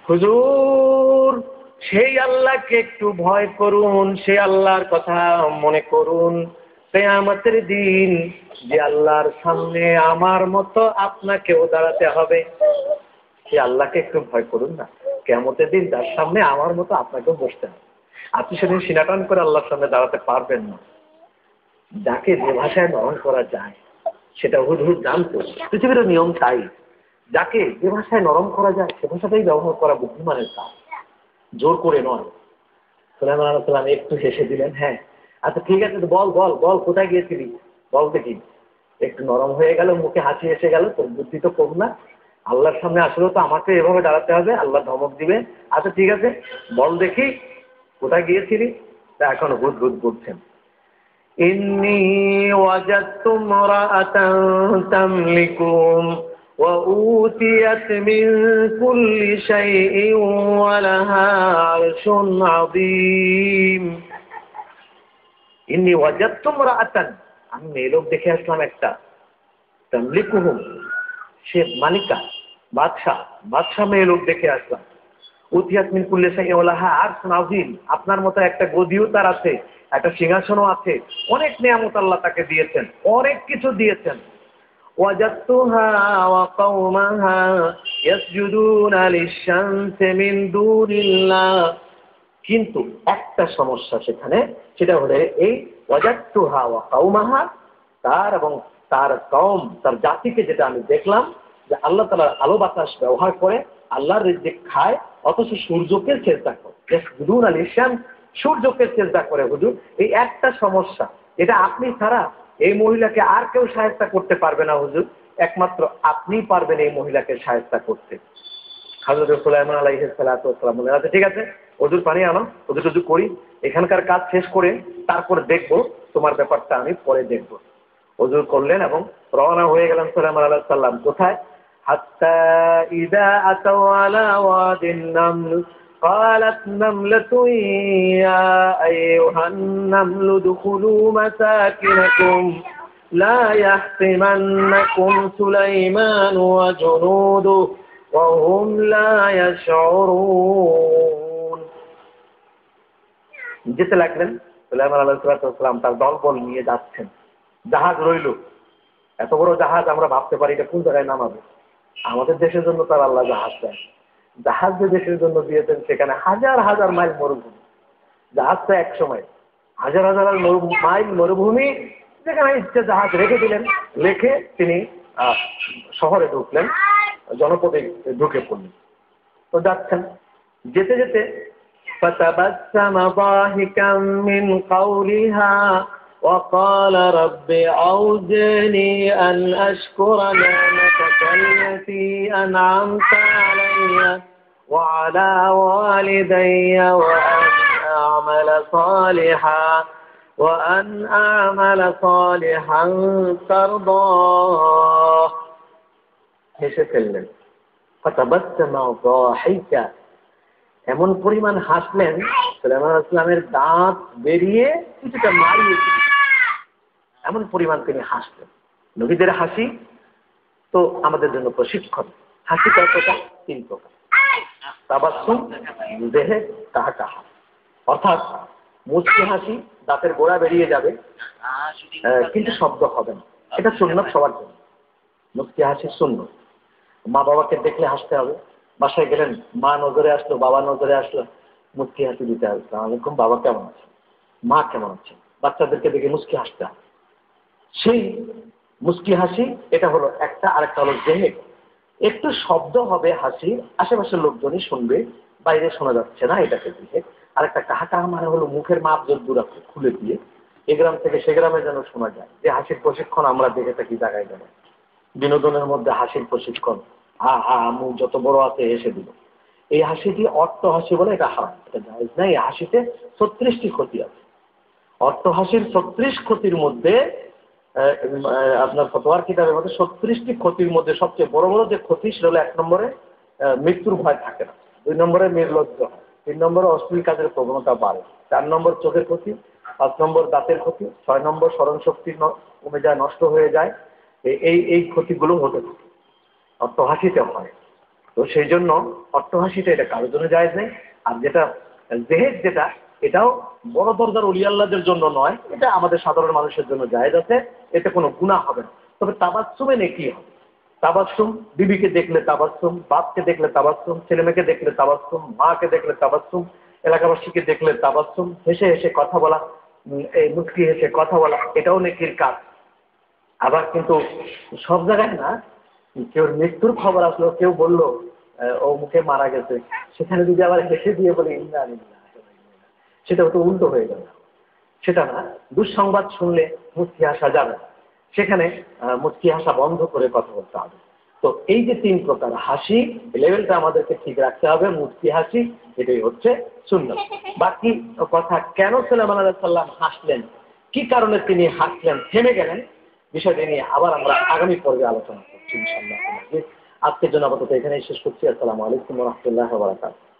হুজুর সেই আল্লাহকে একটু ভয় করুন, সেই আল্লাহর কথা মনে করুন, কিয়ামতের দিন যে আল্লাহর সামনে আমার মতো আপনাকেও দাঁড়াতে হবে, সেই আল্লাহকে একটু ভয় করুন না। কিয়ামতের দিন তার সামনে আমার মতো আপনাকেও বসতে হবে। আপনি সেদিন সিনাটান করে আল্লাহর সামনে দাঁড়াতে পারবেন না। যাকে যে ভাষায় নরম করা যায় সেটা হুজুর জানতো, পৃথিবীর নিয়ম তাই। যাকে যে ভাষায় নরম করা যায় সে ভাষাটাই ব্যবহার করা বুদ্ধিমানের কাজ, জোর করে নয়। সুলাইমান আলাইহিস সালাম একটু হেসে দিলেন, হ্যাঁ আচ্ছা ঠিক আছে, বল বল বল কোথায় গিয়েছিলি বল দেখি। একটু নরম হয়ে গেল, মুখে হাসি এসে গেল, তোর বুদ্ধি তো কম না, আল্লাহর সামনে আসলেও তো আমাকে এভাবে দাঁড়াতে হবে, আল্লাহ ধমক দিবে। আচ্ছা ঠিক আছে বল দেখি কোথায় গিয়েছিলি। তা এখন হুদ হুদ করছেন, إني وجدت امرأة تملكهم وأوتيت من كل شيء ولها عرش عظيم। إني وجدت امرأة, আমি মেয়ে লোক দেখে আসলাম একটা, তামলিকুহুম সে মালিকা, বাদশা মেয়ে লোক দেখে আসলাম। উতিয়াত মিন কুল্লি শাইইন ওয়া লাহা আরশুন আযীম, আপনার মতো একটা গদিও তার আছে, একটা সিংহাসনও আছে, অনেক নিয়ামত আল্লাহ তাকে দিয়েছেন, অনেক কিছু দিয়েছেন। ওয়াজাদতুহা ওয়া কওমাহা ইয়াসজুদুনা লিশ-শামসি মিন দুনিল্লাহ, কিন্তু একটা সমস্যা সেখানে, সেটা হলো এই ওয়াজাদতুহা ওয়া কওমাহা, তার এবং তার কওম, তার জাতিকে যেটা আমি দেখলাম যে আল্লাহ তাআলার আলো বাতাস ব্যবহার করে, আল্লাহর রিজিক খায়, অথচ সূর্যকে সিজদা করে, ইয়াসজুদুনা লিশ-শামস, সূর্যকে সিজদা করে। হুজুর এই একটা সমস্যা, এটা আপনি ছাড়া এই মহিলাকে আর কেউ সাহায্য করতে পারবে না হুজুর, একমাত্র আপনিই পারবেন এই মহিলাকে সাহায্য করতে। হযরত সুলাইমান আলাইহিস সালাতু ওয়াস সালাম বললেন, আচ্ছা ঠিক আছে হুজুর পানি আনো, হুজুর করি, এখানকার কাজ শেষ করে তারপর দেখবো, তোমার ব্যাপারটা আমি পরে দেখবো। হুজুর করলেন এবং রওনা হয়ে গেলেন সুলাইমান আলাইহিস সালাম কোথায়, হাত্তা ইযা আতাও আলা ওয়াদিন নামল قالت نملة يا أيها النمل ادخلوا مساكنكم لا يحطمنكم سليمان وجنوده وهم لا يشعرون। যেতে লাগলেন সুলাইমান আলাইহিস সালাম, তার দলবল নিয়ে যাচ্ছেন। জাহাজ রইল, এত বড় জাহাজ আমরা ভাবতে পারি এটা কোন জায়গায় নামাবে। আমাদের দেশের জন্য তার আল্লাহ জাহাজ দেয়, জাহাজ যে দেশের জন্য দিয়েছেন সেখানে হাজার হাজার মাইল মরুভূমি, জাহাজটা এক সময় হাজার হাজার মাইল মরুভূমি, যেখানে ইচ্ছে জাহাজ রেখে দিলেন, রেখে তিনি শহরে ঢুকলেন, জনপদে ঢুকে পড়লেন। তো যাচ্ছেন, যেতে যেতে فتبسم ضاحكا من قولها وقال رب أوزعني أن أشكر نعمتك التي أنعمت علي وعلى والدي وأن أعمل صالحا ترضاه। হেসে ফেললেন, فتبسم ضاحكا, এমন পরিমাণ হাসলেন সুলাইমান আলাইহিস সালামের দাঁত বেরিয়ে কিছুটা মারিয়ে, এমন পরিমাণ তিনি হাসলেন। নবীদের হাসি তো আমাদের জন্য প্রশিক্ষণ। হাসি কয় প্রকার? 3 প্রকার। তাবাসসুম, দেহে কাহা, অর্থাৎ মুচকি হাসি, দাঁতের গোড়া বেরিয়ে যাবে কিন্তু শব্দ হবে না, এটা সুন্নাত সবার জন্য। মুচকি হাসি সুন্নাত। মা বাবাকে দেখলে হাসতে হবে, বাসায় গেলেন মা নজরে আসলো, বাবা নজরে আসলো, মুচকি হাসি দিতে হবে, আসসালামু আলাইকুম, বাবা কেমন আছে, মা কেমন আছে, বাচ্চাদেরকে দেখে মুচকি হাসতে হবে। সেই মুচকি হাসি এটা হলো একটা। আরেকটা হলো জেহে, একটু শব্দ হবে হাসি, আশেপাশের লোকজনই শুনবে, বাইরে শোনা যাচ্ছে না, এটাকে দিয়ে। আরেকটা কাহা মানে হলো মুখের মাপ যদ্দূর আছে খুলে দিয়ে এ গ্রাম থেকে সে গ্রামে যেন শোনা যায়। যে হাসির প্রশিক্ষণ আমরা দেখে থাকি জায়গায় জায়গায়, বিনোদনের মধ্যে হাসির প্রশিক্ষণ, হা হা মুখ যত বড় আছে হেসে দিল, এই হাসিটি অট্ট হাসি বলে, এটা হারাম, এটা জায়েজ নাই। এই হাসিতে 36টি ক্ষতি আছে। অট্ট হাসির 36 ক্ষতির মধ্যে আপনার ফতোয়ার কিতাবের মধ্যে 36টি ক্ষতির মধ্যে সবচেয়ে বড় বড় যে ক্ষতি সেটা হলো 1 নম্বরে মৃত্যুর ভয় থাকে না, 2 নম্বরে নির্লজ্জ হয়, 3 নম্বরে অশ্লীল কাজের প্রবণতা বাড়ে, 4 নম্বর চোখের ক্ষতি, 5 নম্বর দাঁতের ক্ষতি, 6 নম্বর স্মরণ শক্তি কমে যায়, নষ্ট হয়ে যায়। এই ক্ষতিগুলো হতে থাকে, অট্ট হাসিতে হয়। তো সেই জন্য অট্টহাসিটা এটা কারোর জন্য জায়েজ নেই। আর যেটা জেহেদ যেটা, এটাও বড় দরজার ওলি আল্লাহদের জন্য নয়, এটা আমাদের সাধারণ মানুষের জন্য জায়েজ আছে, এতে কোনো গুনাহ হবে না। তবে তাবাসসুমে নেকি হবে। তাবাসসুম, বিবিকে দেখলে তাবাসসুম, বাপকে দেখলে তাবাসসুম, ছেলেমেয়েকে দেখলে তাবাসসুম, মাকে দেখলে তাবাসসুম, এলাকাবাসীকে দেখলে তাবাসসুম, হেসে হেসে কথা বলা, এই মুচকি হেসে কথা বলা, এটাও নেকির কাজ। আবার কিন্তু সব জায়গায় না, কেউ মৃত্যুর খবর আসলো, কেউ বললো ও মুখে মারা গেছে, সেখানে যদি আবার হেসে দিয়ে বলে ইন্না লিল্লাহ, সেটা তো উল্টো হয়ে গেল। সেটা না, দুঃসংবাদ শুনলে মুচকি হাসা যাবে না, সেখানে মুচকি হাসা বন্ধ করে কথা বলতে হবে। তো এই যে 3 প্রকার হাসি, লেভেলটা আমাদেরকে ঠিক রাখতে হবে, মুচকি হাসি, এটাই হচ্ছে সুন্নাত। বাকি কথা, কেন সুলাইমান আলাইহিস সালাম হাসলেন, কি কারণে তিনি হাসলেন, থেমে গেলেন, বিষয়টি নিয়ে আবার আমরা আগামী পর্বে আলোচনা করছি ইনশাআল্লাহ। আজকের জন্য আপাতত এখানেই শেষ করছি। আসসালামু আলাইকুম ওয়া রাহমাতুল্লাহি ওয়া বারাকাতুহু।